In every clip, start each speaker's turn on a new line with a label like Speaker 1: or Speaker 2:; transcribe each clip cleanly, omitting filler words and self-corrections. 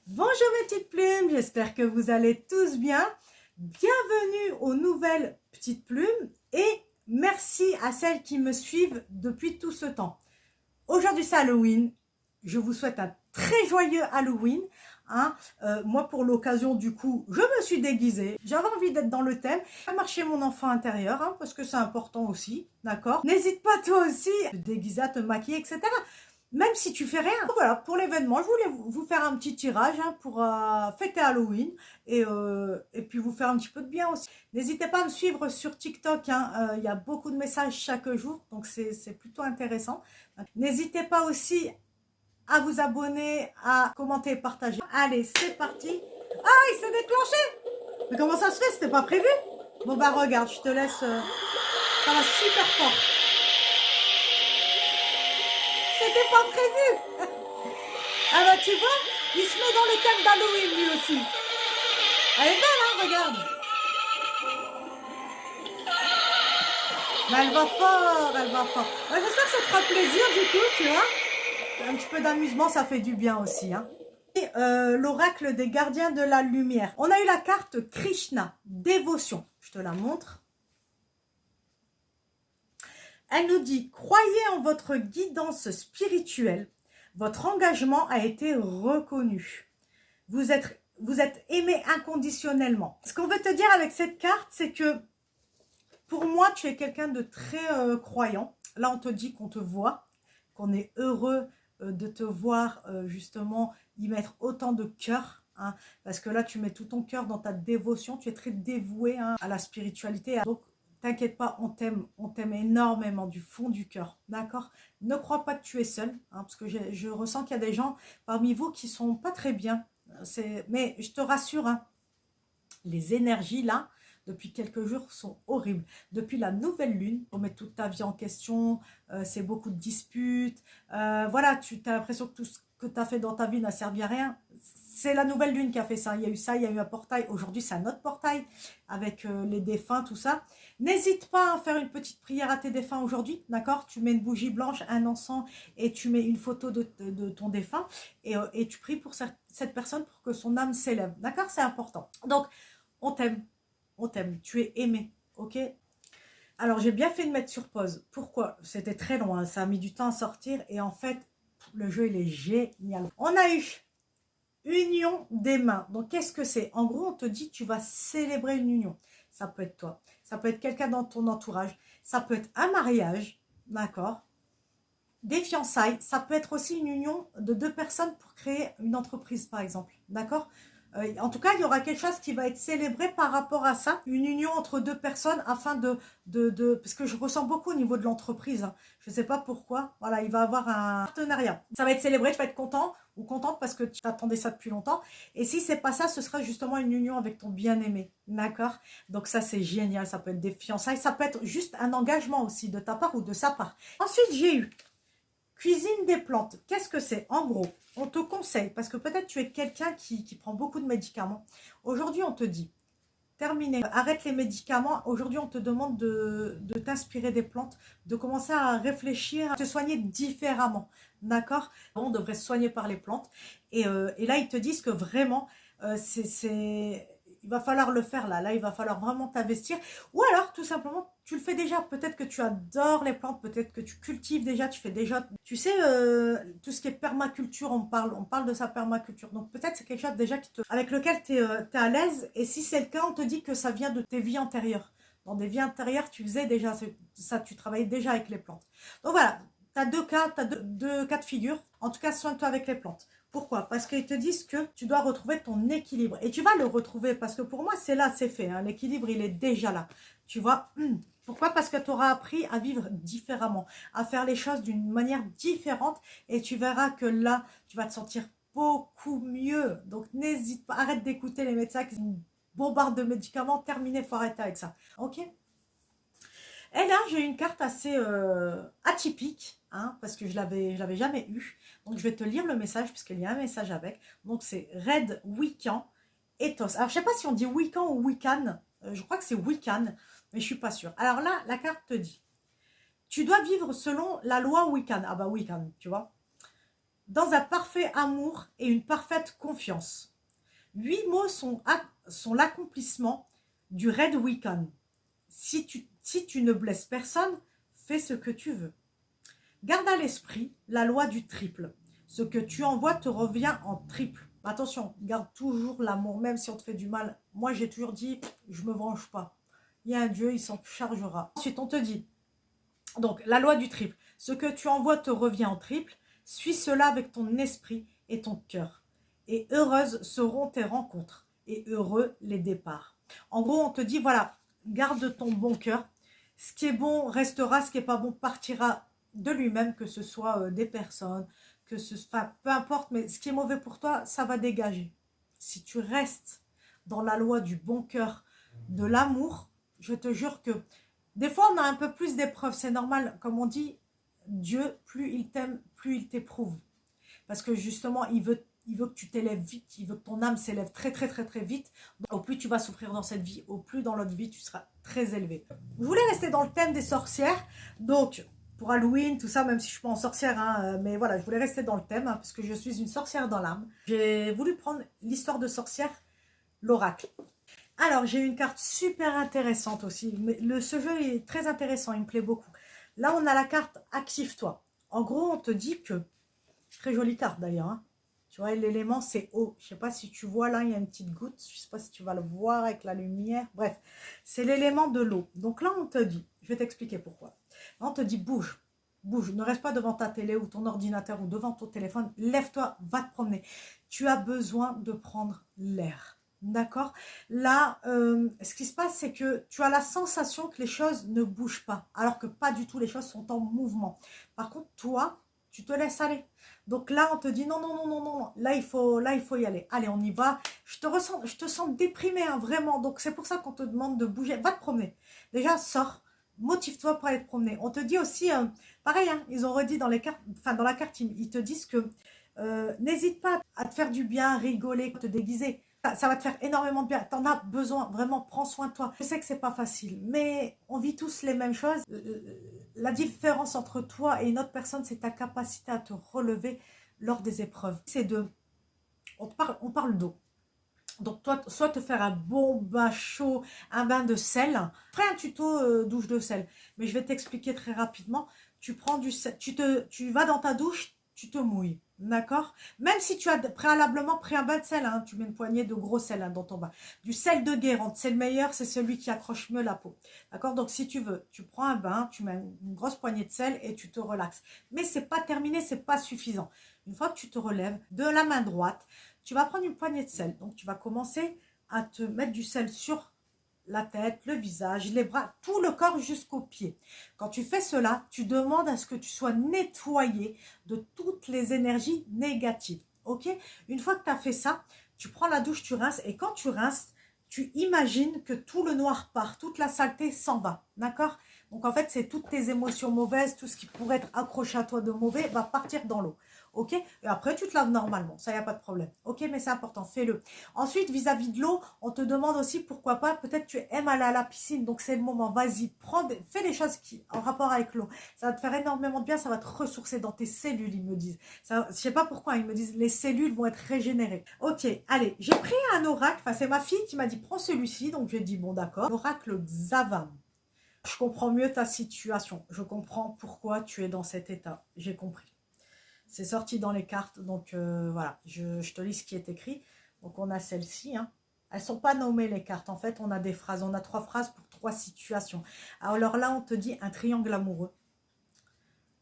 Speaker 1: Bonjour mes petites plumes, j'espère que vous allez tous bien. Bienvenue aux nouvelles petites plumes et merci à celles qui me suivent depuis tout ce temps. Aujourd'hui c'est Halloween, je vous souhaite un très joyeux Halloween. Moi pour l'occasion du coup je me suis déguisée, j'avais envie d'être dans le thème, à marcher mon enfant intérieur parce que c'est important aussi, d'accord. N'hésite pas toi aussi à te déguiser, à te maquiller, etc. Même si tu fais rien. Voilà, pour l'événement, je voulais vous faire un petit tirage pour fêter Halloween et puis vous faire un petit peu de bien aussi. N'hésitez pas à me suivre sur TikTok, il y a beaucoup de messages chaque jour, donc c'est plutôt intéressant. N'hésitez pas aussi à vous abonner, à commenter et partager. Allez, c'est parti. Ah, il s'est déclenché. Mais comment ça se fait? C'était pas prévu? Bon bah regarde, je te laisse. Ça va super fort. C'était pas prévu. Ah bah tu vois, il se met dans le thème d'Halloween lui aussi. Elle est belle, hein, regarde. Mais elle va fort, elle va fort. Ouais, j'espère que ça te fera plaisir du coup, tu vois. Un petit peu d'amusement, ça fait du bien aussi. Et l'oracle des gardiens de la lumière. On a eu la carte Krishna, dévotion. Je te la montre. Elle nous dit, croyez en votre guidance spirituelle. Votre engagement a été reconnu. Vous êtes aimé inconditionnellement. Ce qu'on veut te dire avec cette carte, c'est que pour moi, tu es quelqu'un de très croyant. Là, on te dit qu'on te voit, qu'on est heureux de te voir justement y mettre autant de cœur. Parce que là, tu mets tout ton cœur dans ta dévotion. Tu es très dévoué à la spiritualité. Donc, t'inquiète pas, on t'aime énormément du fond du cœur, d'accord? Ne crois pas que tu es seul, parce que je ressens qu'il y a des gens parmi vous qui sont pas très bien. Mais je te rassure, les énergies là, depuis quelques jours, sont horribles. Depuis la nouvelle lune, on met toute ta vie en question, c'est beaucoup de disputes. Voilà, tu as l'impression que tout ce que tu as fait dans ta vie n'a servi à rien. C'est la nouvelle lune qui a fait ça. Il y a eu ça, il y a eu un portail. Aujourd'hui, c'est un autre portail avec les défunts, tout ça. N'hésite pas à faire une petite prière à tes défunts aujourd'hui, d'accord? Tu mets une bougie blanche, un encens et tu mets une photo de ton défunt et tu pries pour cette personne pour que son âme s'élève, d'accord? C'est important. Donc, on t'aime, tu es aimé, ok? Alors, j'ai bien fait de mettre sur pause. Pourquoi? C'était très long, ça a mis du temps à sortir et en fait, le jeu, il est génial. On a eu union des mains. Donc, qu'est-ce que c'est? En gros, on te dit tu vas célébrer une union. Ça peut être toi, ça peut être quelqu'un dans ton entourage, ça peut être un mariage, d'accord? Des fiançailles, ça peut être aussi une union de deux personnes pour créer une entreprise, par exemple, d'accord? En tout cas, il y aura quelque chose qui va être célébré par rapport à ça, une union entre deux personnes afin parce que je ressens beaucoup au niveau de l'entreprise, je ne sais pas pourquoi, voilà, il va y avoir un partenariat. Ça va être célébré, tu vas être content ou contente parce que tu attendais ça depuis longtemps. Et si c'est pas ça, ce sera justement une union avec ton bien-aimé, d'accord? Donc ça, c'est génial, ça peut être des fiançailles, ça peut être juste un engagement aussi de ta part ou de sa part. Ensuite, j'ai eu cuisine des plantes. Qu'est-ce que c'est? En gros, on te conseille, parce que peut-être tu es quelqu'un qui prend beaucoup de médicaments. Aujourd'hui, on te dit, terminé, arrête les médicaments. Aujourd'hui, on te demande de t'inspirer des plantes, de commencer à réfléchir, à te soigner différemment. D'accord? On devrait se soigner par les plantes. Et là, ils te disent que vraiment, il va falloir le faire là. Là, il va falloir vraiment t'investir. Ou alors, tout simplement, tu le fais déjà. Peut-être que tu adores les plantes, peut-être que tu cultives déjà, tu fais déjà. Tu sais, tout ce qui est permaculture, on parle de sa permaculture. Donc peut-être c'est quelque chose déjà avec lequel tu es, à l'aise. Et si c'est le cas, on te dit que ça vient de tes vies antérieures. Dans des vies antérieures, tu faisais déjà ça, tu travaillais déjà avec les plantes. Donc voilà, tu as deux cas, tu as deux cas de figure. En tout cas, soigne-toi avec les plantes. Pourquoi? Parce qu'ils te disent que tu dois retrouver ton équilibre. Et tu vas le retrouver parce que pour moi, c'est là, c'est fait. L'équilibre, il est déjà là. Tu vois? Pourquoi? Parce que tu auras appris à vivre différemment, à faire les choses d'une manière différente. Et tu verras que là, tu vas te sentir beaucoup mieux. Donc, n'hésite pas, arrête d'écouter les médecins qui bombardent de médicaments. Terminé, il faut arrêter avec ça. Ok? Et là, j'ai une carte assez atypique, parce que je l'avais jamais eue. Donc, je vais te lire le message, puisqu'il y a un message avec. Donc, c'est Red Wiccan Ethos. Alors, je ne sais pas si on dit Wiccan ou Wiccan. Je crois que c'est Wiccan, mais je ne suis pas sûre. Alors là, la carte te dit, tu dois vivre selon la loi Wiccan. Ah bah Wiccan, tu vois. dans un parfait amour et une parfaite confiance. 8 mots sont l'accomplissement du Red Weekend. Si tu ne blesses personne, fais ce que tu veux. Garde à l'esprit la loi du triple. Ce que tu envoies te revient en triple. Attention, garde toujours l'amour, même si on te fait du mal. Moi, j'ai toujours dit, je ne me venge pas. Il y a un Dieu, il s'en chargera. Ensuite, on te dit, donc, la loi du triple. Ce que tu envoies te revient en triple. Suis cela avec ton esprit et ton cœur. Et heureuses seront tes rencontres. Et heureux les départs. En gros, on te dit, voilà, garde ton bon cœur. Ce qui est bon restera, ce qui n'est pas bon partira de lui-même, que ce soit des personnes, enfin, peu importe, mais ce qui est mauvais pour toi, ça va dégager. Si tu restes dans la loi du bon cœur, de l'amour, je te jure que des fois, on a un peu plus d'épreuves, c'est normal. Comme on dit, Dieu, plus il t'aime, plus il t'éprouve. Parce que justement, il veut que tu t'élèves vite, il veut que ton âme s'élève très, très, très, très vite. Au plus tu vas souffrir dans cette vie, au plus dans l'autre vie, tu seras très élevé. Je voulais rester dans le thème des sorcières, donc pour Halloween, tout ça, même si je ne suis pas en sorcière, hein, mais voilà, je voulais rester dans le thème, hein, parce que je suis une sorcière dans l'âme. J'ai voulu prendre l'histoire de sorcière, l'oracle. Alors, j'ai une carte super intéressante aussi. Ce jeu est très intéressant, il me plaît beaucoup. Là, on a la carte « Active-toi ». En gros, on te dit que... Très jolie carte d'ailleurs. Hein. Tu vois, l'élément, c'est eau. Je ne sais pas si tu vois, là, il y a une petite goutte. Je ne sais pas si tu vas le voir avec la lumière. Bref, c'est l'élément de l'eau. Donc là, on te dit, je vais t'expliquer pourquoi. Là, on te dit, bouge. Bouge. Ne reste pas devant ta télé ou ton ordinateur ou devant ton téléphone. Lève-toi, va te promener. Tu as besoin de prendre l'air. D'accord? Là, ce qui se passe, c'est que tu as la sensation que les choses ne bougent pas, alors que pas du tout, les choses sont en mouvement. Par contre, toi, tu te laisses aller. Donc là, on te dit non, non, non, non, non, là, il faut y aller. Allez, on y va. Je te sens déprimé, hein, vraiment. Donc, c'est pour ça qu'on te demande de bouger. Va te promener. Déjà, sors. Motive-toi pour aller te promener. On te dit aussi, pareil, hein, ils ont redit dans les cartes, enfin, dans la carte, ils te disent que n'hésite pas à te faire du bien, rigoler, te déguiser. Ça va te faire énormément de bien. Tu en as besoin. Vraiment, prends soin de toi. Je sais que c'est pas facile, mais on vit tous les mêmes choses. La différence entre toi et une autre personne, c'est ta capacité à te relever lors des épreuves. C'est on parle d'eau. Donc, toi, soit te faire un bon bain chaud, un bain de sel. Je ferai un tuto douche de sel, mais je vais t'expliquer très rapidement. Tu prends du sel, tu vas dans ta douche, tu te mouilles. D'accord? Même si tu as préalablement pris un bain de sel, hein, tu mets une poignée de gros sel hein, dans ton bain. Du sel de Guérande, c'est le meilleur, c'est celui qui accroche mieux la peau. D'accord? Donc, si tu veux, tu prends un bain, tu mets une grosse poignée de sel et tu te relaxes. Mais c'est pas terminé, c'est pas suffisant. Une fois que tu te relèves de la main droite, tu vas prendre une poignée de sel. Donc, tu vas commencer à te mettre du sel sur la tête, le visage, les bras, tout le corps jusqu'aux pieds. Quand tu fais cela, tu demandes à ce que tu sois nettoyé de toutes les énergies négatives. Ok? Une fois que tu as fait ça, tu prends la douche, tu rinces. Et quand tu rinces, tu imagines que tout le noir part, toute la saleté s'en va. D'accord? Donc, en fait, c'est toutes tes émotions mauvaises, tout ce qui pourrait être accroché à toi de mauvais va partir dans l'eau. Ok? Et après, tu te laves normalement. Ça, il n'y a pas de problème. Ok? Mais c'est important. Fais-le. Ensuite, vis-à-vis de l'eau, on te demande aussi, pourquoi pas, peut-être tu aimes aller à la piscine. Donc, c'est le moment. Vas-y, fais des choses en rapport avec l'eau. Ça va te faire énormément de bien. Ça va te ressourcer dans tes cellules, ils me disent. Ça, je ne sais pas pourquoi. Ils me disent, les cellules vont être régénérées. Ok. Allez, j'ai pris un oracle. Enfin, c'est ma fille qui m'a dit, prends celui-ci. Donc, j'ai dit, bon, d'accord. L'oracle Xavam. Je comprends mieux ta situation. Je comprends pourquoi tu es dans cet état. J'ai compris. C'est sorti dans les cartes, donc voilà, je te lis ce qui est écrit. Donc on a celle-ci, hein. Elles ne sont pas nommées les cartes, en fait on a des phrases, on a 3 phrases pour 3 situations. Alors là on te dit un triangle amoureux,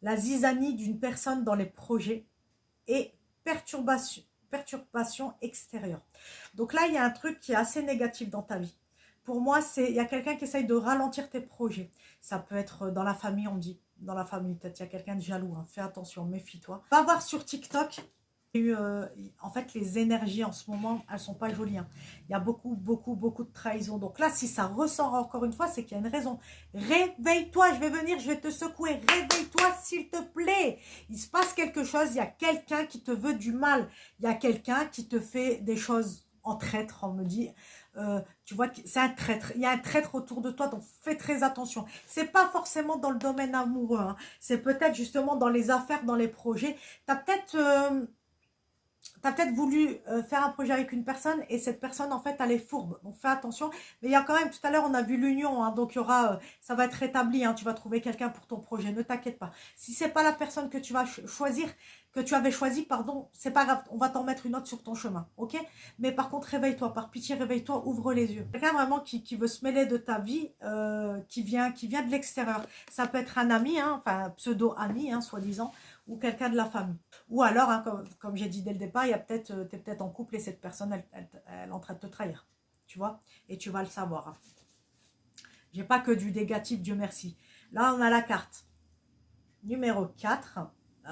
Speaker 1: la zizanie d'une personne dans les projets et perturbation extérieure. Donc là il y a un truc qui est assez négatif dans ta vie. Pour moi, il y a quelqu'un qui essaye de ralentir tes projets. Ça peut être dans la famille, on dit. Dans la famille, peut-être il y a quelqu'un de jaloux. Hein. Fais attention, méfie-toi. Va voir sur TikTok. En fait, les énergies en ce moment, elles ne sont pas jolies. Hein. Il y a beaucoup, beaucoup, beaucoup de trahison. Donc là, si ça ressort encore une fois, c'est qu'il y a une raison. Réveille-toi, je vais venir, je vais te secouer. Réveille-toi, s'il te plaît. Il se passe quelque chose. Il y a quelqu'un qui te veut du mal. Il y a quelqu'un qui te fait des choses en traître, on me dit, tu vois, c'est un traître, il y a un traître autour de toi, donc fais très attention. C'est pas forcément dans le domaine amoureux, hein. C'est peut-être justement dans les affaires, dans les projets. T'as peut-être voulu faire un projet avec une personne et cette personne, en fait, elle est fourbe. Donc, fais attention. Mais il y a quand même, tout à l'heure, on a vu l'union. Hein, donc, il y aura, ça va être rétabli. Hein, tu vas trouver quelqu'un pour ton projet. Ne t'inquiète pas. Si c'est pas la personne que tu vas choisir, que tu avais choisi, pardon, c'est pas grave. On va t'en mettre une autre sur ton chemin. OK? Mais par contre, réveille-toi. Par pitié, réveille-toi. Ouvre les yeux. Quelqu'un vraiment qui veut se mêler de ta vie, qui vient de l'extérieur. Ça peut être un ami, hein, enfin, pseudo-ami, hein, soi-disant, ou quelqu'un de la famille. Ou alors, hein, comme j'ai dit dès le départ, tu es peut-être en couple et cette personne, elle est en train de te trahir. Tu vois? Et tu vas le savoir. Hein. J'ai pas que du négatif, Dieu merci. Là, on a la carte numéro 4.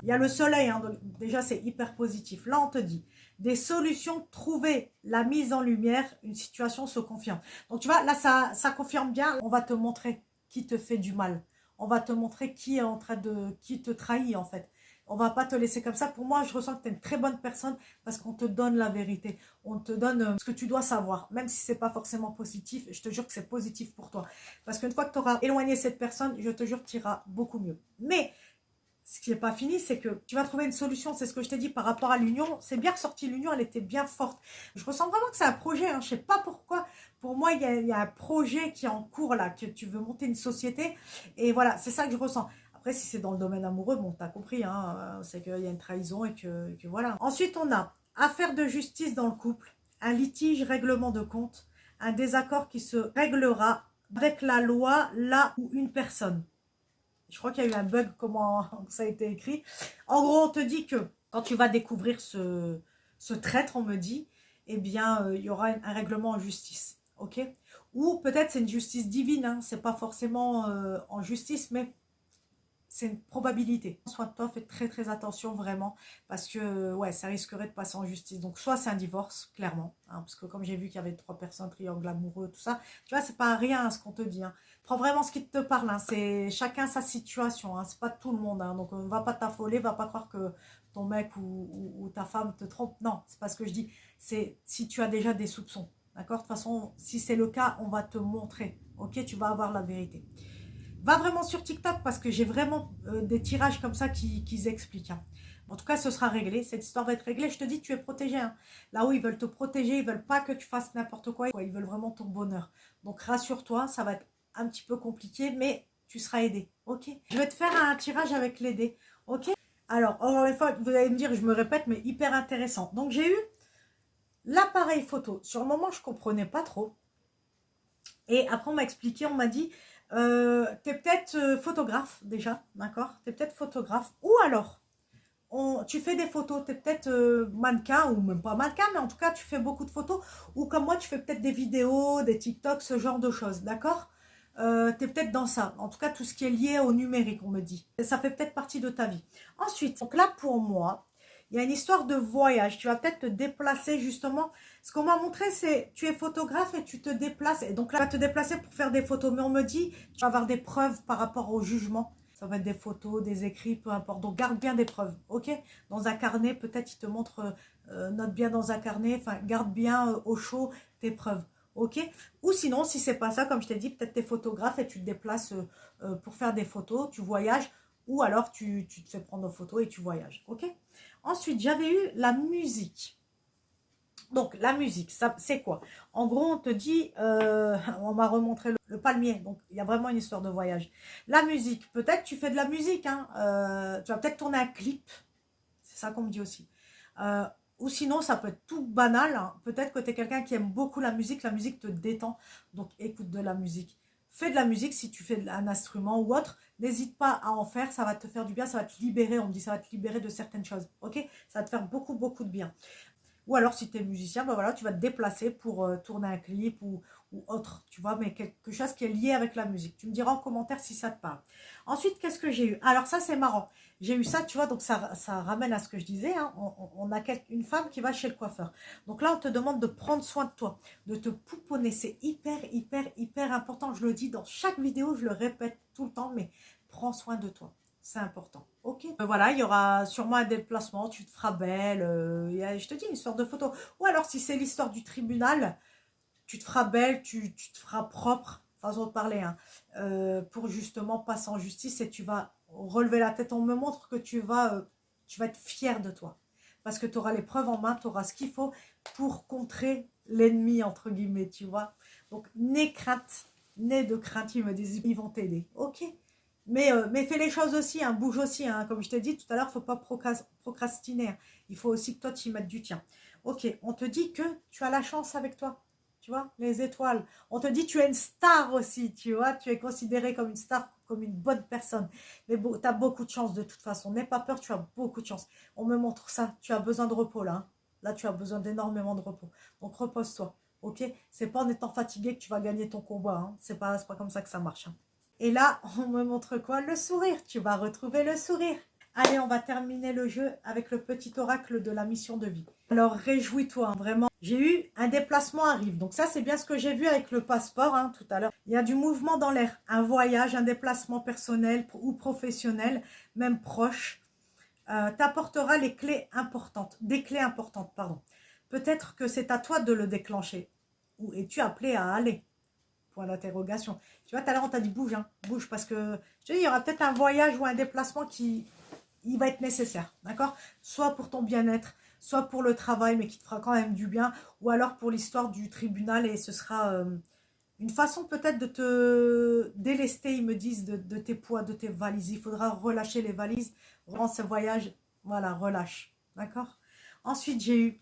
Speaker 1: Il y a le soleil, hein, donc déjà c'est hyper positif. Là, on te dit, des solutions trouvées, la mise en lumière, une situation se confirme. Donc, tu vois, là, ça confirme bien. On va te montrer qui te fait du mal. On va te montrer qui est en train qui te trahit, en fait. On va pas te laisser comme ça. Pour moi, je ressens que tu es une très bonne personne parce qu'on te donne la vérité. On te donne ce que tu dois savoir. Même si c'est pas forcément positif, je te jure que c'est positif pour toi. Parce qu'une fois que tu auras éloigné cette personne, je te jure que tu iras beaucoup mieux. Mais ce qui n'est pas fini, c'est que tu vas trouver une solution. C'est ce que je t'ai dit par rapport à l'union. C'est bien ressorti l'union, elle était bien forte. Je ressens vraiment que c'est un projet. Hein. Je ne sais pas pourquoi. Pour moi, il y a un projet qui est en cours là, que tu veux monter une société. Et voilà, c'est ça que je ressens. Après, si c'est dans le domaine amoureux, bon, tu as compris. Hein, c'est qu'il y a une trahison et que voilà. Ensuite, on a affaire de justice dans le couple, un litige, règlement de compte, un désaccord qui se réglera avec la loi, là où une personne. Je crois qu'il y a eu un bug, comment ça a été écrit. En gros, on te dit que quand tu vas découvrir ce traître, on me dit, eh bien, il y aura un règlement en justice. OK? Ou peut-être c'est une justice divine, hein, c'est pas forcément en justice, mais c'est une probabilité. Prends soin de toi, fais très très attention vraiment, parce que ouais, ça risquerait de passer en justice. Donc soit c'est un divorce, clairement, hein, parce que comme j'ai vu qu'il y avait 3 personnes, triangle amoureux, tout ça, tu vois, c'est pas rien ce qu'on te dit. Hein. Prends vraiment ce qui te parle, hein. C'est chacun sa situation, hein. C'est pas tout le monde. Hein. Donc va pas t'affoler, va pas croire que ton mec ou ta femme te trompe. Non, c'est pas ce que je dis. C'est si tu as déjà des soupçons. D'accord? De toute façon, si c'est le cas, on va te montrer. Ok? Tu vas avoir la vérité. Va vraiment sur TikTok parce que j'ai vraiment des tirages comme ça qui expliquent. Hein. En tout cas, ce sera réglé. Cette histoire va être réglée. Je te dis, tu es protégé. Hein. Là où ils veulent te protéger, ils veulent pas que tu fasses n'importe quoi. Ils veulent vraiment ton bonheur. Donc, rassure-toi, ça va être un petit peu compliqué, mais tu seras aidé. Ok? Je vais te faire un tirage avec les dés. Ok? Alors, encore une fois, vous allez me dire, je me répète, mais hyper intéressant. Donc, j'ai eu l'appareil photo. Sur le moment, je comprenais pas trop. Et après, on m'a expliqué, on m'a dit, tu es peut-être photographe déjà, d'accord? Tu es peut-être photographe. Ou alors, tu fais des photos, tu es peut-être mannequin, ou même pas mannequin, mais en tout cas, tu fais beaucoup de photos. Ou comme moi, tu fais peut-être des vidéos, des TikTok, ce genre de choses, d'accord? Tu es peut-être dans ça. En tout cas, tout ce qui est lié au numérique, on me dit. Ça fait peut-être partie de ta vie. Ensuite, donc là, pour moi, il y a une histoire de voyage. Tu vas peut-être te déplacer justement. Ce qu'on m'a montré, c'est tu es photographe et tu te déplaces. Et donc là, tu vas te déplacer pour faire des photos. Mais on me dit, tu vas avoir des preuves par rapport au jugement. Ça va être des photos, des écrits, peu importe. Donc garde bien des preuves, ok? Dans un carnet, peut-être il te montre, note bien dans un carnet. Enfin, garde bien au chaud tes preuves, ok? Ou sinon, si c'est pas ça, comme je t'ai dit, peut-être tu es photographe et tu te déplaces pour faire des photos, tu voyages. Ou alors tu te fais prendre en photo et tu voyages, ok? Ensuite, j'avais eu la musique. Donc, la musique, c'est quoi? En gros, on te dit, on m'a remontré le palmier. Donc, il y a vraiment une histoire de voyage. La musique, peut-être tu fais de la musique. Hein, tu vas peut-être tourner un clip. C'est ça qu'on me dit aussi. Ou sinon, ça peut être tout banal. Hein. Peut-être que tu es quelqu'un qui aime beaucoup la musique te détend. Donc, écoute de la musique. Fais de la musique si tu fais un instrument ou autre. N'hésite pas à en faire, ça va te faire du bien, ça va te libérer. On me dit ça va te libérer de certaines choses. Ok? Ça va te faire beaucoup, beaucoup de bien. Ou alors, si tu es musicien, ben voilà, tu vas te déplacer pour tourner un clip ou autre, tu vois, mais quelque chose qui est lié avec la musique. Tu me diras en commentaire si ça te parle. Ensuite, qu'est-ce que j'ai eu? Alors ça, c'est marrant. J'ai eu ça, tu vois, donc ça ramène à ce que je disais. Hein, on a une femme qui va chez le coiffeur. Donc là, on te demande de prendre soin de toi, de te pouponner. C'est hyper, hyper, hyper important. Je le dis dans chaque vidéo, je le répète tout le temps, mais prends soin de toi. c'est important. Ok. Voilà, il y aura sûrement un déplacement, tu te feras belle. Je te dis, une histoire de photo. Ou alors, si c'est l'histoire du tribunal, tu te feras belle, tu te feras propre, façon de parler, hein, pour justement passer en justice et tu vas relever la tête. On me montre que tu vas être fière de toi. Parce que tu auras les preuves en main, tu auras ce qu'il faut pour contrer l'ennemi, entre guillemets, tu vois. Donc, n'aie crainte, n'aie de crainte, ils me disent, ils vont t'aider. Ok. Mais fais les choses aussi, hein, bouge aussi. Hein. Comme je t'ai dit tout à l'heure, il ne faut pas procrastiner. Hein. Il faut aussi que toi, tu y mettes du tien. Ok, on te dit que tu as la chance avec toi. Tu vois, les étoiles. On te dit tu es une star aussi, tu vois. Tu es considérée comme une star, comme une bonne personne. Mais bon, tu as beaucoup de chance de toute façon. N'aie pas peur, tu as beaucoup de chance. On me montre ça. Tu as besoin de repos là. Hein. Là, tu as besoin d'énormément de repos. Donc, repose-toi. Ok. C'est pas en étant fatigué que tu vas gagner ton combat. Hein. C'est pas comme ça que ça marche. Hein. Et là, on me montre quoi? Le sourire. Tu vas retrouver le sourire. Allez, on va terminer le jeu avec le petit oracle de la mission de vie. Alors, réjouis-toi, hein, vraiment. J'ai eu un déplacement arrive. Donc ça, c'est bien ce que j'ai vu avec le passeport hein, tout à l'heure. Il y a du mouvement dans l'air. Un voyage, un déplacement personnel ou professionnel, même proche, t'apportera les clés importantes. Des clés importantes, pardon. Peut-être que c'est à toi de le déclencher. Où es-tu appelé à aller? Point d'interrogation. Tu vois, tout à l'heure, on t'a dit bouge, hein, bouge, parce que je te dis, il y aura peut-être un voyage ou un déplacement qui il va être nécessaire, d'accord? Soit pour ton bien-être, soit pour le travail, mais qui te fera quand même du bien, ou alors pour l'histoire du tribunal, et ce sera une façon peut-être de te délester, ils me disent, de tes poids, de tes valises. Il faudra relâcher les valises, rendre ce voyage, voilà, relâche, d'accord? Ensuite, j'ai eu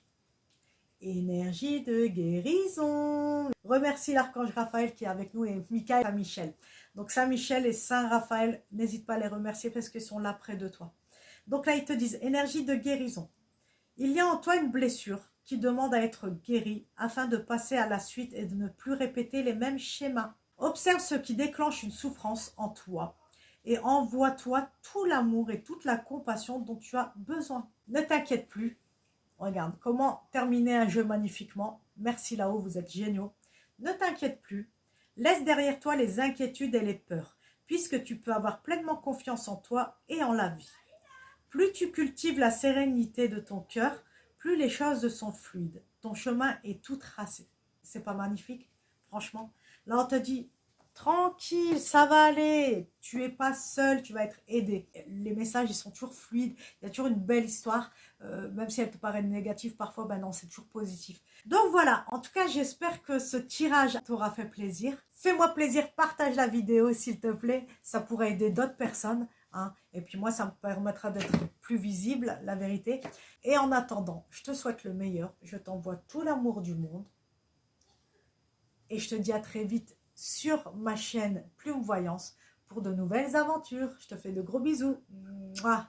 Speaker 1: énergie de guérison. Remercie l'archange Raphaël qui est avec nous et Michael et Saint-Michel. Donc Saint-Michel et Saint-Raphaël, n'hésite pas à les remercier parce qu'ils sont là près de toi. Donc là, ils te disent énergie de guérison. Il y a en toi une blessure qui demande à être guérie afin de passer à la suite et de ne plus répéter les mêmes schémas. Observe ce qui déclenche une souffrance en toi et envoie-toi tout l'amour et toute la compassion dont tu as besoin. Ne t'inquiète plus. Regarde, comment terminer un jeu magnifiquement. Merci là-haut, vous êtes géniaux. Ne t'inquiète plus. Laisse derrière toi les inquiétudes et les peurs, puisque tu peux avoir pleinement confiance en toi et en la vie. Plus tu cultives la sérénité de ton cœur, plus les choses sont fluides. Ton chemin est tout tracé. C'est pas magnifique, franchement. Là, on te dit, tranquille, ça va aller. Tu n'es pas seul, tu vas être aidé. Les messages, ils sont toujours fluides. Il y a toujours une belle histoire. Même si elle te paraît négative parfois, ben non, c'est toujours positif. Donc voilà, en tout cas, j'espère que ce tirage t'aura fait plaisir. Fais-moi plaisir, partage la vidéo s'il te plaît. Ça pourrait aider d'autres personnes. Hein. Et puis moi, ça me permettra d'être plus visible, la vérité. Et en attendant, je te souhaite le meilleur. Je t'envoie tout l'amour du monde. Et je te dis à très vite sur ma chaîne Plume Voyance pour de nouvelles aventures. Je te fais de gros bisous. Mouah.